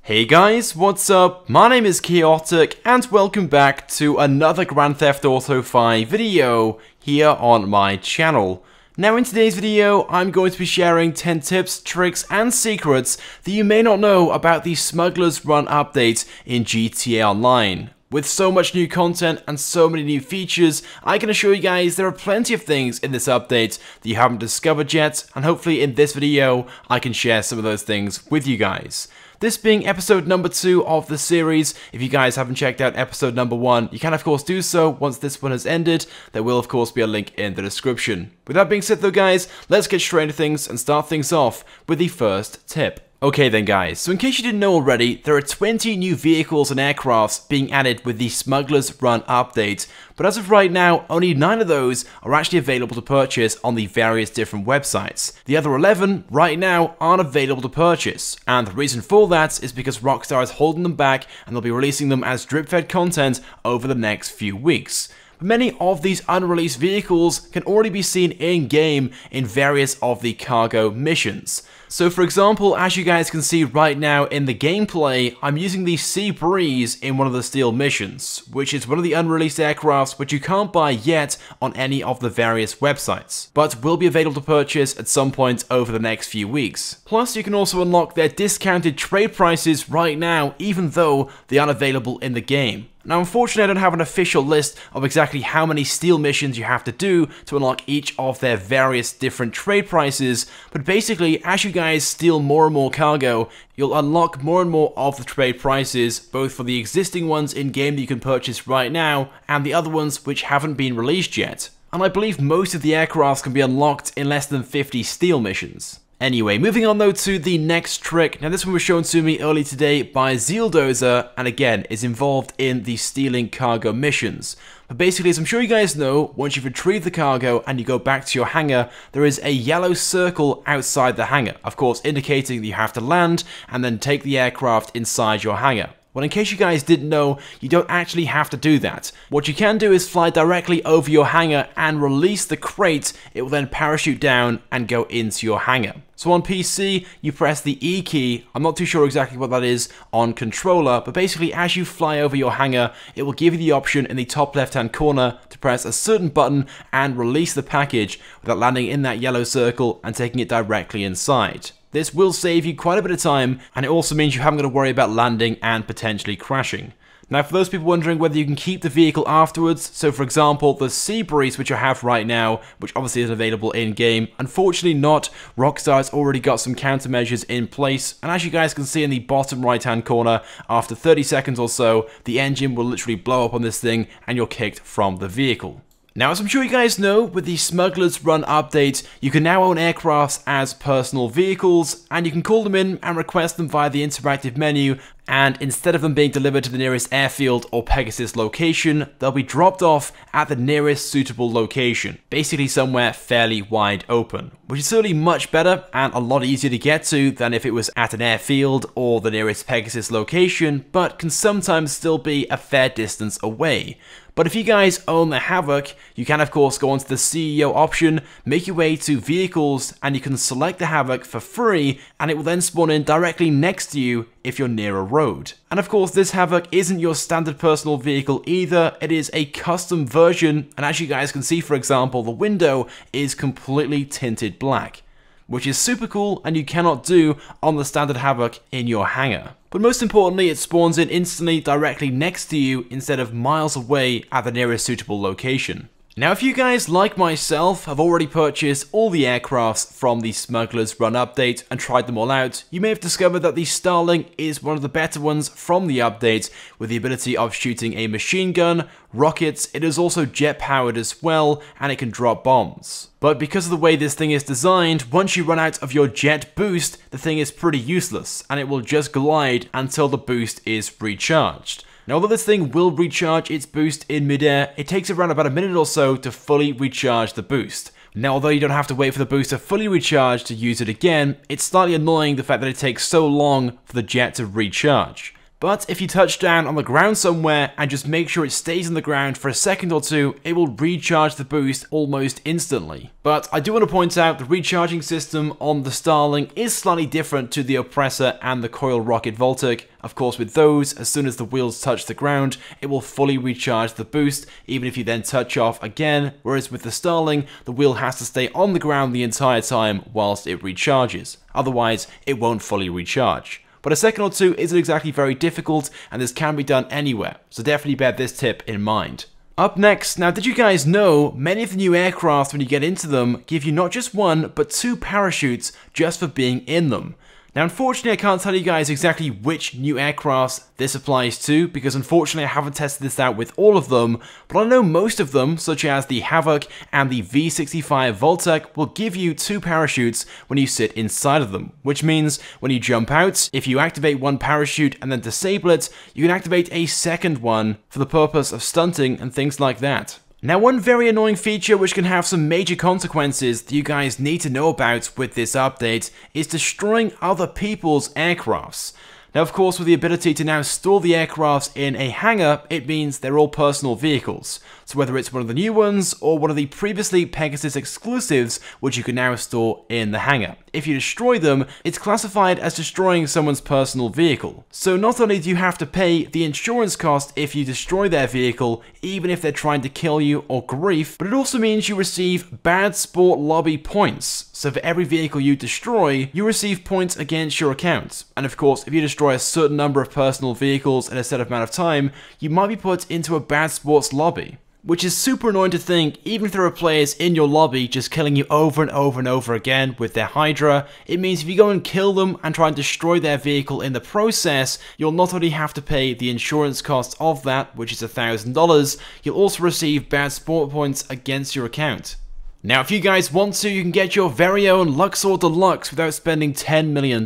Hey guys, what's up? My name is Chaotic and welcome back to another Grand Theft Auto 5 video here on my channel. Now in today's video, I'm going to be sharing 10 tips, tricks and secrets that you may not know about the Smuggler's Run update in GTA Online. With so much new content and so many new features, I can assure you guys there are plenty of things in this update that you haven't discovered yet, and hopefully in this video, I can share some of those things with you guys. This being episode number 2 of the series. If you guys haven't checked out episode number 1, you can of course do so once this one has ended. There will of course be a link in the description. With that being said though guys, let's get straight into things and start things off with the first tip. Okay then guys, so in case you didn't know already, there are 20 new vehicles and aircrafts being added with the Smuggler's Run update, but as of right now, only 9 of those are actually available to purchase on the various different websites. The other 11 right now aren't available to purchase, and the reason for that is because Rockstar is holding them back and they'll be releasing them as drip-fed content over the next few weeks. Many of these unreleased vehicles can already be seen in-game in various of the cargo missions. So for example, as you guys can see right now in the gameplay, I'm using the Sea Breeze in one of the steel missions, which is one of the unreleased aircrafts which you can't buy yet on any of the various websites, but will be available to purchase at some point over the next few weeks. Plus, you can also unlock their discounted trade prices right now, even though they aren't available in the game. Now unfortunately I don't have an official list of exactly how many steel missions you have to do to unlock each of their various different trade prices, but basically as you guys steal more and more cargo, you'll unlock more and more of the trade prices, both for the existing ones in game that you can purchase right now, and the other ones which haven't been released yet. And I believe most of the aircrafts can be unlocked in less than 50 steel missions. Anyway, moving on though to the next trick. Now this one was shown to me earlier today by Zealdozer, and again is involved in the stealing cargo missions. But basically, as I'm sure you guys know, once you've retrieved the cargo and you go back to your hangar, there is a yellow circle outside the hangar, of course indicating that you have to land and then take the aircraft inside your hangar. Well, in case you guys didn't know, you don't actually have to do that. What you can do is fly directly over your hangar and release the crate. It will then parachute down and go into your hangar. So on PC, you press the E key. I'm not too sure exactly what that is on controller, but basically as you fly over your hangar, it will give you the option in the top left-hand corner to press a certain button and release the package without landing in that yellow circle and taking it directly inside. This will save you quite a bit of time, and it also means you haven't got to worry about landing and potentially crashing. Now for those people wondering whether you can keep the vehicle afterwards, so for example the Sea Breeze which I have right now, which obviously is available in game, unfortunately not. Rockstar's already got some countermeasures in place, and as you guys can see in the bottom right hand corner, after 30 seconds or so, the engine will literally blow up on this thing and you're kicked from the vehicle. Now, as I'm sure you guys know, with the Smuggler's Run update, you can now own aircrafts as personal vehicles, and you can call them in and request them via the interactive menu, and instead of them being delivered to the nearest airfield or Pegasus location, they'll be dropped off at the nearest suitable location, basically somewhere fairly wide open, which is certainly much better and a lot easier to get to than if it was at an airfield or the nearest Pegasus location, but can sometimes still be a fair distance away. But if you guys own the Havoc, you can of course go onto the CEO option, make your way to vehicles, and you can select the Havoc for free, and it will then spawn in directly next to you if you're near a road. And of course this Havoc isn't your standard personal vehicle either, it is a custom version, and as you guys can see, for example, the window is completely tinted black, which is super cool and you cannot do on the standard Havoc in your hangar. But most importantly, it spawns in instantly directly next to you instead of miles away at the nearest suitable location. Now if you guys, like myself, have already purchased all the aircrafts from the Smuggler's Run update and tried them all out, you may have discovered that the Starling is one of the better ones from the update, with the ability of shooting a machine gun, rockets. It is also jet powered as well, and it can drop bombs. But because of the way this thing is designed, once you run out of your jet boost, the thing is pretty useless, and it will just glide until the boost is recharged. Now, although this thing will recharge its boost in midair, it takes around about a minute or so to fully recharge the boost. Now, although you don't have to wait for the boost to fully recharge to use it again, it's slightly annoying the fact that it takes so long for the jet to recharge. But if you touch down on the ground somewhere and just make sure it stays on the ground for a second or two, it will recharge the boost almost instantly. But I do want to point out the recharging system on the Starling is slightly different to the Oppressor and the Coil Rocket Voltic. Of course, with those, as soon as the wheels touch the ground, it will fully recharge the boost, even if you then touch off again, whereas with the Starling, the wheel has to stay on the ground the entire time whilst it recharges. Otherwise, it won't fully recharge. But a second or two isn't exactly very difficult, and this can be done anywhere, so definitely bear this tip in mind. Up next, now did you guys know many of the new aircraft when you get into them give you not just one, but 2 parachutes just for being in them. Now unfortunately I can't tell you guys exactly which new aircrafts this applies to, because unfortunately I haven't tested this out with all of them, but I know most of them, such as the Havoc and the V65 Voltec, will give you 2 parachutes when you sit inside of them, which means when you jump out, if you activate one parachute and then disable it, you can activate a second one for the purpose of stunting and things like that. Now, one very annoying feature which can have some major consequences that you guys need to know about with this update is destroying other people's aircrafts. Now, of course, with the ability to now store the aircrafts in a hangar, it means they're all personal vehicles. So whether it's one of the new ones or one of the previously Pegasus exclusives, which you can now store in the hangar. If you destroy them, it's classified as destroying someone's personal vehicle. So not only do you have to pay the insurance cost if you destroy their vehicle, even if they're trying to kill you or grief, but it also means you receive bad sport lobby points. So for every vehicle you destroy, you receive points against your account. And of course, if you destroy a certain number of personal vehicles in a set amount of time, you might be put into a bad sports lobby. Which is super annoying to think, even if there are players in your lobby just killing you over and over and over again with their Hydra, it means if you go and kill them and try and destroy their vehicle in the process, you'll not only have to pay the insurance cost of that, which is $1,000, you'll also receive bad sport points against your account. Now, if you guys want to, you can get your very own Luxor Deluxe without spending $10 million.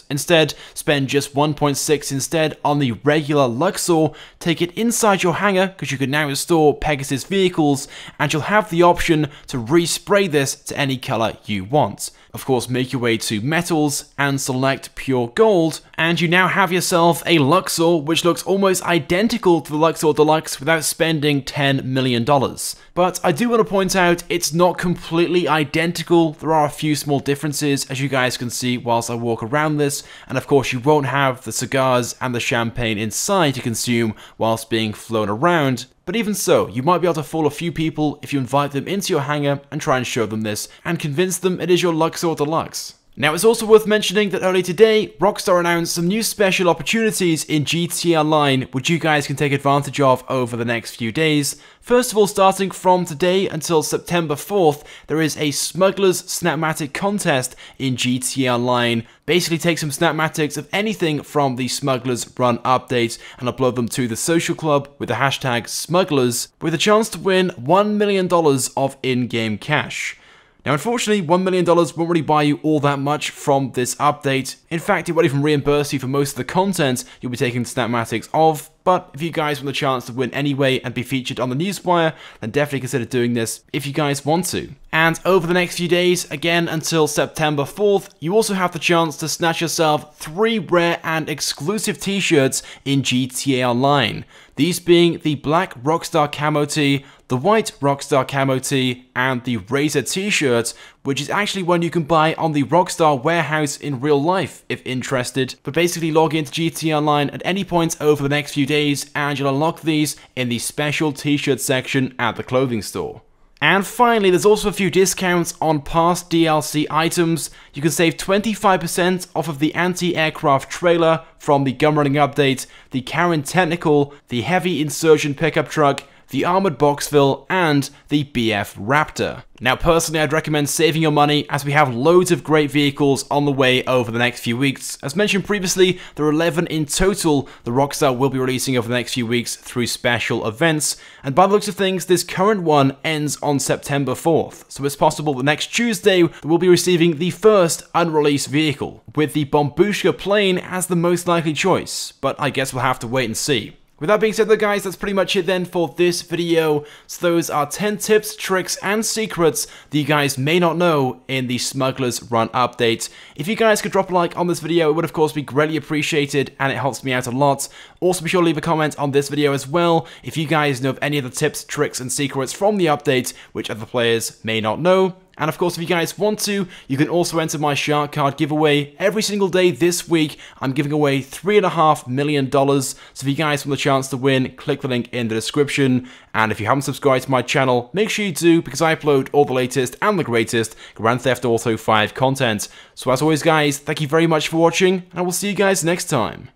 Instead, spend just 1.6 instead on the regular Luxor, take it inside your hangar, because you can now install Pegasus vehicles, and you'll have the option to respray this to any color you want. Of course, make your way to metals and select pure gold, and you now have yourself a Luxor which looks almost identical to the Luxor Deluxe without spending $10 million. But I do want to point out it's not completely identical. There are a few small differences, as you guys can see whilst I walk around this, and of course you won't have the cigars and the champagne inside to consume whilst being flown around. But even so, you might be able to fool a few people if you invite them into your hangar and try and show them this and convince them it is your Luxor Deluxe. Now, it's also worth mentioning that earlier today, Rockstar announced some new special opportunities in GTA Online, which you guys can take advantage of over the next few days. First of all, starting from today until September 4th, there is a Smuggler'S Snapmatic contest in GTA Online. Basically take some Snapmatics of anything from the Smuggler'S Run update and upload them to the social club with the hashtag Smugglers, with a chance to win $1 million of in-game cash. Now, unfortunately, $1 million won't really buy you all that much from this update. In fact, it won't even reimburse you for most of the content you'll be taking Snapmatics of. But if you guys want the chance to win anyway and be featured on the newswire, then definitely consider doing this if you guys want to. And over the next few days, again until September 4th, you also have the chance to snatch yourself 3 rare and exclusive t-shirts in GTA Online. These being the black Rockstar Camo tee, the white Rockstar Camo tee, and the Razor t-shirt, which is actually one you can buy on the Rockstar warehouse in real life if interested. But basically log into GTA Online at any point over the next few days and you'll unlock these in the special t-shirt section at the clothing store. And finally, there's also a few discounts on past DLC items. You can save 25% off of the anti-aircraft trailer from the gun running update, the Karen Technical, the heavy insurgent pickup truck, the armored Boxville, and the BF Raptor. Now personally, I'd recommend saving your money as we have loads of great vehicles on the way over the next few weeks. As mentioned previously, there are 11 in total the Rockstar will be releasing over the next few weeks through special events, and by the looks of things, this current one ends on September 4th, so it's possible that next Tuesday we'll be receiving the first unreleased vehicle, with the Bombushka plane as the most likely choice, but I guess we'll have to wait and see. With that being said though guys, that's pretty much it then for this video. So those are 10 tips, tricks, and secrets that you guys may not know in the Smuggler's Run update. If you guys could drop a like on this video, it would of course be greatly appreciated and it helps me out a lot. Also be sure to leave a comment on this video as well if you guys know of any other tips, tricks, and secrets from the update which other players may not know. And of course, if you guys want to, you can also enter my shark card giveaway every single day this week. I'm giving away $3.5 million. So if you guys want the chance to win, click the link in the description. And if you haven't subscribed to my channel, make sure you do, because I upload all the latest and the greatest Grand Theft Auto 5 content. So as always guys, thank you very much for watching, and I will see you guys next time.